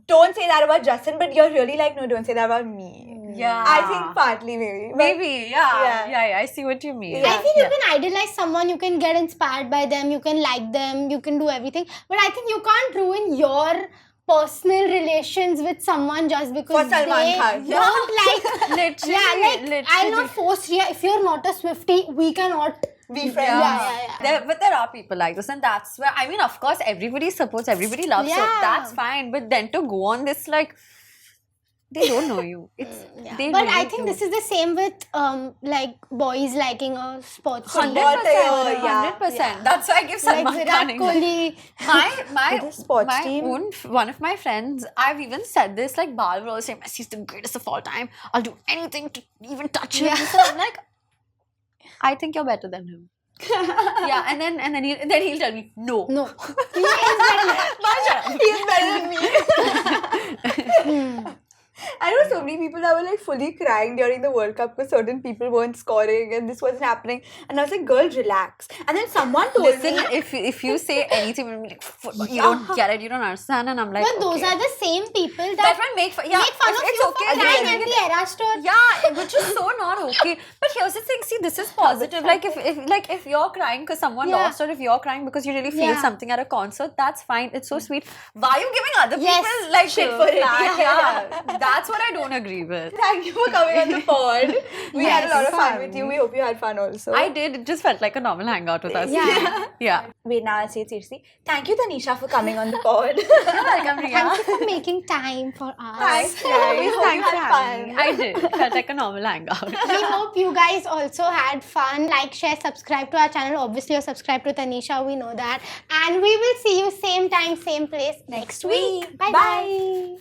don't say that about Justin, but you're really like, no, don't say that about me. Yeah. I think partly maybe. But Maybe. Yeah. Yeah. Yeah. I see what you mean. I think you can idolize someone, you can get inspired by them, you can like them, you can do everything. But I think you can't ruin your personal relations with someone just because For Salman they Khan. don't like. Literally. Yeah, like literally. I'll not force Ria. If you're not a Swiftie, we cannot. be friends. Yeah. But there are people like this, and that's where I mean, of course, everybody supports, everybody loves, so Yeah. that's fine. But then to go on this like, they don't know you. It's they But I really think do. this is the same with like boys liking a sports team. 100%. Yeah. 100%. That's why I give Like Salman Virat Khan. Kohli. My With a sports my team. one of my friends, I've even said this, like Bal will always say Messi's the greatest of all time. I'll do anything to even touch him. Yeah. So I'm like, I think you're better than him. Yeah, and then he'll tell me no. No. He is better. He's better than me. I know so many people that were like fully crying during the World Cup because certain people weren't scoring and this wasn't happening. And I was like, girl, relax. And then someone told Listen, me, if you say anything, we'll be like, "Football, you don't get it, you don't understand," and I'm like, But those okay. are the same people that that one make fun. make fun of it's you okay. for crying again. at the Era store. Yeah, which is so not okay. But here's the thing. See, this is positive. Like if you're crying because someone Yeah. lost, or if you're crying because you really feel Yeah. something at a concert, that's fine. It's so sweet. Why are you giving other Yes. people like Shit for it. flack? Yeah. Yeah, that's what I don't agree with. thank you for coming on the pod. We had a Yes, lot of fun fun. with you. We hope you had fun also. I did. It just felt like a normal hangout with us. Yeah. Yeah. Wait, now I'll say it seriously. Thank you, Tanisha, for coming on the pod. Welcome, Riya. Thank you for making time for us. Thanks, guys. We hope you Thanks for had having me. fun. I did. It felt like a normal hangout. We hope you guys also had fun. Like, share, subscribe to our channel. Obviously, you're subscribed to Tanisha. We know that. And we will see you same time, same place next week. Bye-bye. Bye.